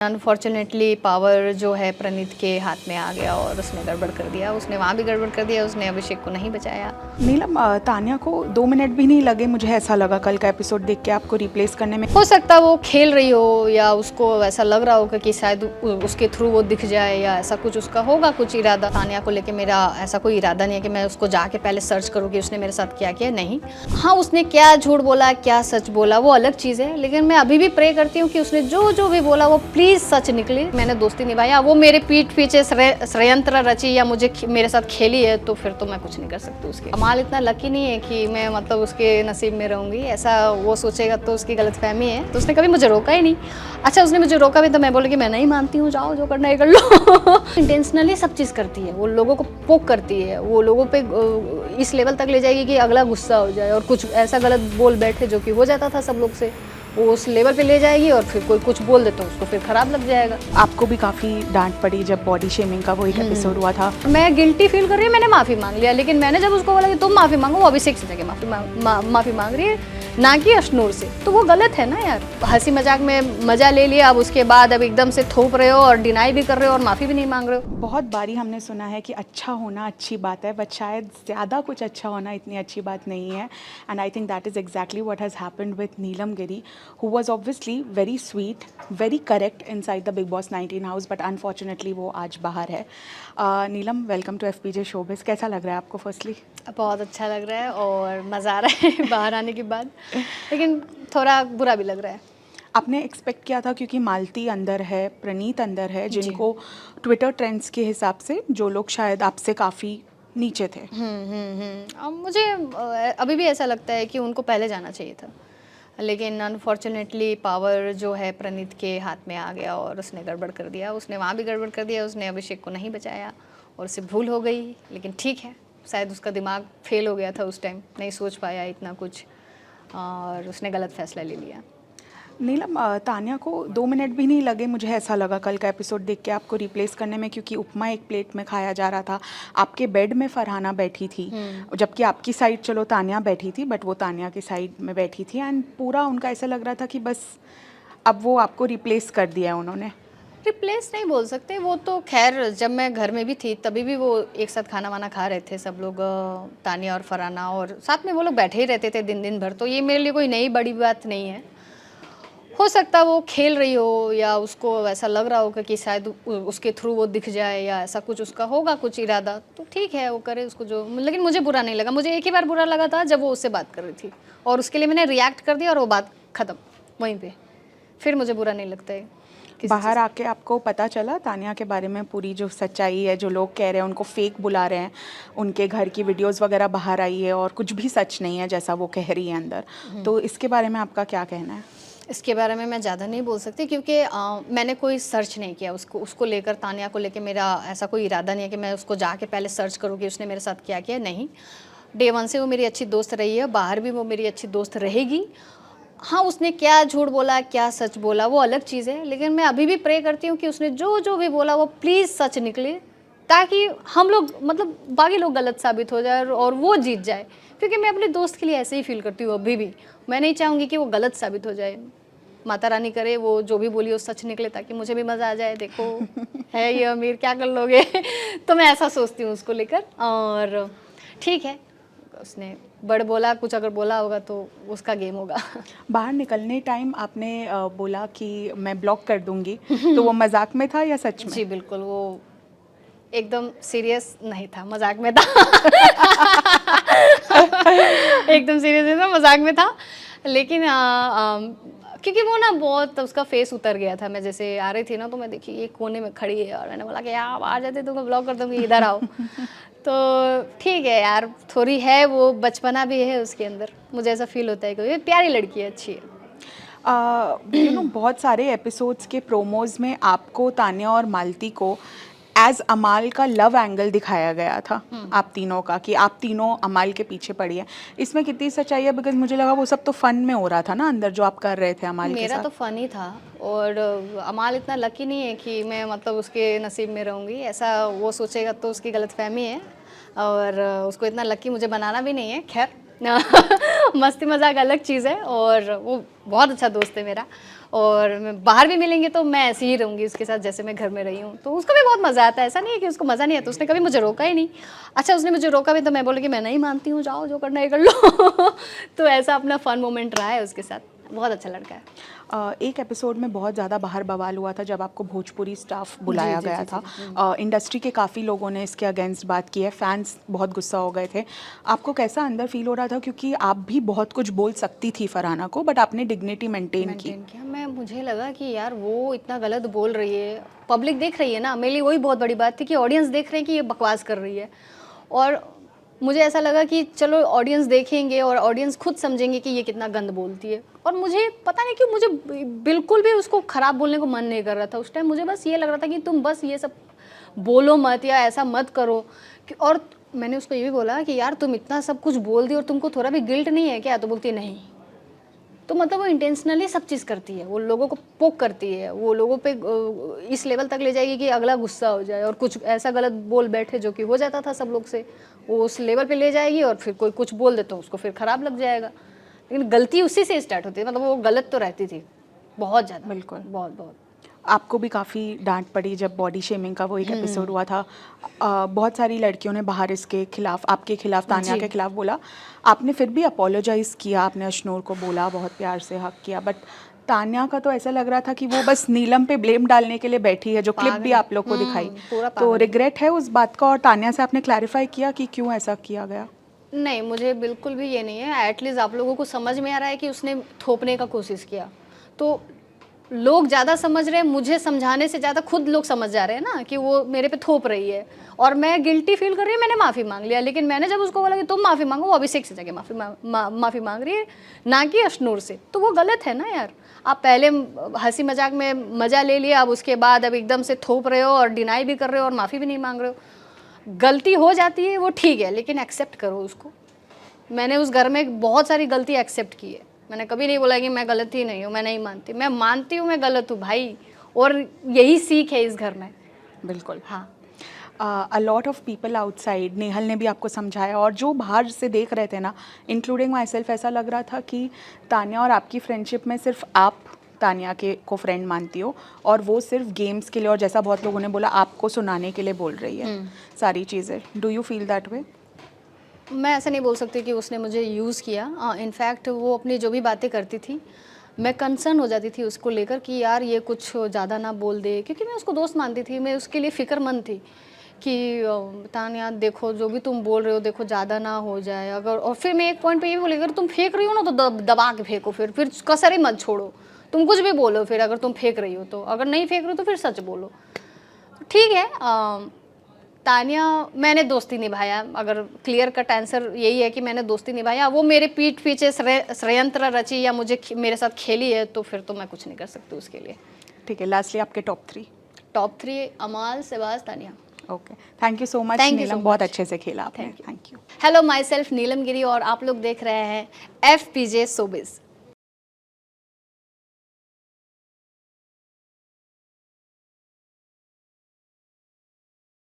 Unfortunately power जो है प्रणीत के हाथ में आ गया और उसने गड़बड़ कर दिया। उसने वहाँ भी गड़बड़ कर दिया, उसने अभिषेक को नहीं बचाया। नीलम, तान्या को 2 मिनट भी नहीं लगे, मुझे ऐसा लगा कल का एपिसोड देख के आपको रिप्लेस करने में। हो सकता है वो खेल रही हो या उसको ऐसा लग रहा होगा कि शायद उसके थ्रू वो दिख जाए या ऐसा कुछ उसका होगा कुछ इरादा। तान्या को लेके मेरा ऐसा कोई इरादा नहीं है कि मैं उसको जाके पहले सर्च करूँ कि उसने मेरे साथ क्या किया। नहीं, हाँ उसने क्या झूठ बोला क्या सच बोला वो अलग चीज़ है, लेकिन मैं अभी भी प्रे करती हूँ कि उसने जो जो भी बोला वो प्लीज़ सच निकले। मैंने दोस्ती निभाया, वो मेरे पीठ पीछे षड्यंत्र रची या मुझे मेरे साथ खेली है तो फिर तो मैं कुछ नहीं कर सकती उसके। अमाल इतना लकी नहीं है कि मैं मतलब उसके नसीब में रहूंगी, ऐसा वो सोचेगा तो उसकी गलतफहमी है। तो उसने कभी मुझे रोका ही नहीं। अच्छा उसने मुझे रोका भी तो मैं बोली कि मैं नहीं मानती हूँ, जाओ जो करना है कर लो। इंटेंशनली सब चीज़ करती है वो, लोगों को पोक करती है, वो लोगों पे इस लेवल तक ले जाएगी कि अगला गुस्सा हो जाए और कुछ ऐसा गलत बोल बैठे जो कि हो जाता था सब लोग से, वो उस लेवल पे ले जाएगी और फिर कोई कुछ बोल दे तो उसको फिर खराब लग जाएगा। आपको भी काफ़ी डांट पड़ी जब बॉडी शेमिंग का वो एक एपिसोड हुआ था। मैं गिल्टी फील कर रही हूँ, मैंने माफ़ी मांग लिया, लेकिन मैंने जब उसको बोला कि तुम माफ़ी मांगो, वो अभिषेक से जाके माफ़ी मांग रही है ना कि अश्नूर से, तो वो गलत है ना यार। हंसी मजाक में मजा ले लिया, अब उसके बाद अब एकदम से थोप रहे हो और डिनाई भी कर रहे हो और माफ़ी भी नहीं मांग रहे हो। बहुत बारी हमने सुना है कि अच्छा होना अच्छी बात है, बट शायद ज़्यादा कुछ अच्छा होना इतनी अच्छी बात नहीं है। And I think that is exactly what has happened with Neelam Giri, who was obviously very sweet, very correct inside the big boss 19 house, but unfortunately वो आज बाहर है। नीलम, वेलकम टू FPJ शोबिज़। कैसा लग रहा है आपको फर्स्टली? बहुत अच्छा लग रहा है और मज़ा आ रहा है बाहर आने के बाद, लेकिन थोड़ा बुरा भी लग रहा है। आपने एक्सपेक्ट किया था, क्योंकि मालती अंदर है, प्रणीत अंदर है, जिनको ट्विटर ट्रेंड्स के हिसाब से जो लोग शायद आपसे काफ़ी नीचे थे। अब मुझे अभी भी ऐसा लगता है कि उनको पहले जाना चाहिए था, लेकिन अनफॉर्चुनेटली पावर जो है प्रणीत के हाथ में आ गया और उसने गड़बड़ कर दिया। उसने वहाँ भी गड़बड़ कर दिया, उसने अभिषेक को नहीं बचाया और उससे भूल हो गई। लेकिन ठीक है, शायद उसका दिमाग फेल हो गया था उस टाइम, नहीं सोच पाया इतना कुछ और उसने गलत फैसला ले लिया। नीलम, तान्या को 2 मिनट भी नहीं लगे, मुझे ऐसा लगा कल का एपिसोड देख के आपको रिप्लेस करने में, क्योंकि उपमा एक प्लेट में खाया जा रहा था, आपके बेड में फरहाना बैठी थी, जबकि आपकी साइड चलो तान्या बैठी थी, बट वो तान्या की साइड में बैठी थी। एंड पूरा उनका ऐसा लग रहा था कि बस अब वो आपको रिप्लेस कर दिया है उन्होंने। रिप्लेस नहीं बोल सकते, वो तो खैर जब मैं घर में भी थी तभी भी वो एक साथ खाना वाना खा रहे थे सब लोग, तानिया और फरहाना, और साथ में वो लोग बैठे ही रहते थे दिन दिन भर, तो ये मेरे लिए कोई नई बड़ी बात नहीं है। हो सकता वो खेल रही हो या उसको ऐसा लग रहा होगा कि शायद उसके थ्रू वो दिख जाए या ऐसा कुछ उसका होगा कुछ इरादा, तो ठीक है वो करे उसको जो, लेकिन मुझे बुरा नहीं लगा। मुझे एक ही बार बुरा लगा था जब वो उससे बात कर रही थी और उसके लिए मैंने रिएक्ट कर दिया और वो बात ख़त्म वहीं पे, फिर मुझे बुरा नहीं लगता है। बाहर आके आपको पता चला तान्या के बारे में पूरी जो सच्चाई है, जो लोग कह रहे हैं उनको फेक बुला रहे हैं, उनके घर की वीडियोस वगैरह बाहर आई है और कुछ भी सच नहीं है जैसा वो कह रही है अंदर, तो इसके बारे में आपका क्या कहना है? इसके बारे में मैं ज़्यादा नहीं बोल सकती क्योंकि मैंने कोई सर्च नहीं किया उसको लेकर, तान्या को लेकर मेरा ऐसा कोई इरादा नहीं है कि मैं उसको जाके पहले सर्च करूँ कि उसने मेरे साथ क्या किया। नहीं, डे 1 से वो मेरी अच्छी दोस्त रही है, बाहर भी वो मेरी अच्छी दोस्त रहेगी। हाँ उसने क्या झूठ बोला क्या सच बोला वो अलग चीज़ है, लेकिन मैं अभी भी प्रे करती हूँ कि उसने जो जो भी बोला वो प्लीज़ सच निकले, ताकि हम लोग मतलब बाकी लोग गलत साबित हो जाए और वो जीत जाए, क्योंकि मैं अपने दोस्त के लिए ऐसे ही फील करती हूँ अभी भी। मैं नहीं चाहूँगी कि वो गलत साबित हो जाए, माता रानी करे वो जो भी बोली वो सच निकले, ताकि मुझे भी मज़ा आ जाए, देखो है ये अमीर क्या कर लोगे। तो मैं ऐसा सोचती हूँ उसको लेकर। और ठीक है, उसने बड़ बोला कुछ अगर बोला होगा तो उसका गेम होगा। बाहर निकलने टाइम आपने बोला कि मैं ब्लॉक कर दूंगी, तो वो मजाक में था या सच में? जी बिल्कुल, वो एकदम सीरियस नहीं था, मजाक में था। एकदम सीरियस नहीं था, मजाक में था, लेकिन क्योंकि वो ना बहुत उसका फेस उतर गया था। मैं जैसे आ रही थी ना तो मैं देखी एक कोने में खड़ी है और मैंने बोला कि यार आ जाते तो मैं ब्लॉक कर दूँगी, इधर आओ। तो ठीक है यार, थोड़ी है वो बचपना भी है उसके अंदर, मुझे ऐसा फील होता है कि ये प्यारी लड़की है, अच्छी है। बहुत सारे एपिसोड्स के प्रोमोज में आपको, तान्या और मालती को एज अमाल का लव एंगल दिखाया गया था, आप तीनों का, कि आप तीनों अमाल के पीछे पड़ी है। इसमें कितनी सच्चाई है? बिकॉज मुझे लगा वो सब तो फन में हो रहा था ना अंदर जो आप कर रहे थे अमाल के साथ। मेरा तो फन ही था और अमाल इतना लकी नहीं है कि मैं मतलब उसके नसीब में रहूँगी, ऐसा वो सोचेगा तो उसकी गलतफहमी है और उसको इतना लकी मुझे बनाना भी नहीं है। खैर मस्ती मजाक अलग चीज़ है और वो बहुत अच्छा दोस्त है मेरा, और बाहर भी मिलेंगे तो मैं ऐसे ही रहूँगी उसके साथ जैसे मैं घर में रही हूँ। तो उसको भी बहुत मज़ा आता है, ऐसा नहीं है कि उसको मज़ा नहीं आता, उसने कभी मुझे रोका ही नहीं। अच्छा उसने मुझे रोका भी तो मैं बोली कि मैं नहीं मानती हूँ, जाओ जो करना है कर लो। तो ऐसा अपना फन मोमेंट रहा है उसके साथ, बहुत अच्छा लड़का है। एक एपिसोड में बहुत ज़्यादा बाहर बवाल हुआ था जब आपको भोजपुरी स्टाफ बुलाया जी, गया जी, था। इंडस्ट्री के काफ़ी लोगों ने इसके अगेंस्ट बात की है, फैंस बहुत गुस्सा हो गए थे। आपको कैसा अंदर फील हो रहा था, क्योंकि आप भी बहुत कुछ बोल सकती थी फरहाना को, बट आपने डिग्निटी मेंटेन की। मेंटेन किया। मुझे लगा कि यार वो इतना गलत बोल रही है, पब्लिक देख रही है ना, मेरे लिए वही बहुत बड़ी बात थी कि ऑडियंस देख रहे हैं कि ये बकवास कर रही है। और मुझे ऐसा लगा कि चलो ऑडियंस देखेंगे और ऑडियंस खुद समझेंगे कि ये कितना गंद बोलती है। और मुझे पता नहीं क्यों मुझे बिल्कुल भी उसको ख़राब बोलने को मन नहीं कर रहा था उस टाइम। मुझे बस ये लग रहा था कि तुम बस ये सब बोलो मत या ऐसा मत करो और मैंने उसको ये भी बोला कि यार तुम इतना सब कुछ बोल दी और तुमको थोड़ा भी गिल्ट नहीं है क्या? तो बोलती है नहीं। तो मतलब वो इंटेंशनली सब चीज़ करती है, वो लोगों को पोक करती है, वो लोगों पे इस लेवल तक ले जाएगी कि अगला गुस्सा हो जाए और कुछ ऐसा गलत बोल बैठे जो कि हो जाता था सब लोग से, वो उस लेवल पे ले जाएगी और फिर कोई कुछ बोल दे तो उसको फिर ख़राब लग जाएगा। लेकिन गलती उसी से स्टार्ट होती है, मतलब वो गलत तो रहती थी बहुत ज़्यादा, बिल्कुल। बहुत बहुत। आपको भी काफ़ी डांट पड़ी जब बॉडी शेमिंग का वो एक एपिसोड हुआ था। बहुत सारी लड़कियों ने बाहर इसके खिलाफ, आपके खिलाफ, तान्या के खिलाफ बोला। आपने फिर भी अपोलोजाइज़ किया, आपने अशनूर को बोला, बहुत प्यार से हक किया, बट तान्या का तो ऐसा लग रहा था कि वो बस नीलम पे ब्लेम डालने के लिए बैठी है, जो क्लिप भी आप लोग को दिखाई। पूरा तो पागल है। रिग्रेट है उस बात का, और तान्या से आपने क्लैरिफाई किया कि क्यों ऐसा किया गया? नहीं, मुझे बिल्कुल भी ये नहीं है। एटलीस्ट आप लोगों को समझ में आ रहा है कि उसने थोपने का कोशिश किया। तो लोग ज़्यादा समझ रहे हैं, मुझे समझाने से ज़्यादा खुद लोग समझ जा रहे हैं ना कि वो मेरे पे थोप रही है और मैं गिल्टी फील कर रही हूँ, मैंने माफ़ी मांग लिया। लेकिन मैंने जब उसको बोला कि तुम माफ़ी मांगो, वो अभिषेक से जाके माफ़ी मांग रही है, ना कि अशनूर से। तो वो गलत है ना यार। आप पहले हंसी मजाक में मज़ा ले लिया, अब उसके बाद अब एकदम से थोप रहे हो और डिनाई भी कर रहे हो और माफ़ी भी नहीं मांग रहे हो। गलती हो जाती है वो ठीक है, लेकिन एक्सेप्ट करो उसको। मैंने उस घर में बहुत सारी गलती एक्सेप्ट की है। मैंने कभी नहीं बोला कि मैं गलत ही नहीं हूँ, मैं नहीं मानती। मैं मानती हूँ मैं गलत हूँ भाई, और यही सीख है इस घर में। बिल्कुल। हाँ। A lot of people outside, Nehal ने भी आपको समझाया, और जो बाहर से देख रहे थे ना, इंक्लूडिंग माई सेल्फ, ऐसा लग रहा था कि तान्या और आपकी फ्रेंडशिप में सिर्फ आप तान्या के को फ्रेंड मानती हो और वो सिर्फ गेम्स के लिए, और जैसा बहुत लोगों ने बोला, आपको सुनाने के लिए बोल रही है सारी चीज़ें। Do you feel that way? मैं ऐसा नहीं बोल सकती कि उसने मुझे यूज़ किया। इनफैक्ट वो अपनी जो भी बातें करती थी, मैं कंसर्न हो जाती थी उसको लेकर कि यार ये कुछ ज़्यादा ना बोल दे, क्योंकि मैं उसको दोस्त मानती थी। मैं उसके लिए फ़िक्रमंद थी कि तान्या देखो जो भी तुम बोल रहे हो, देखो ज़्यादा ना हो जाए अगर। और फिर मैं एक पॉइंट पे ये भी बोली, अगर तुम फेंक रही हो ना तो दबा के फेंको, फिर कसर ही मत छोड़ो। तुम कुछ भी बोलो फिर, अगर तुम फेंक रही हो तो, अगर नहीं फेंक रही हो तो फिर सच बोलो। ठीक है। तान्या, मैंने दोस्ती निभाया, अगर क्लियर कट आंसर यही है कि मैंने दोस्ती निभाया। वो मेरे पीठ पीछे षड्यंत्र रची या मुझे मेरे साथ खेली है तो फिर तो मैं कुछ नहीं कर सकती उसके लिए। ठीक है, लास्टली आपके top 3? Top 3 Amaal, Shahbaz, Tanya. Okay, thank you so much Thank you Neelam, so बहुत much. अच्छे से खेला आपने। Thank you. Thank you. Hello, myself Neelam Giri और आप लोग देख रहे हैं FPJ शोबिज़।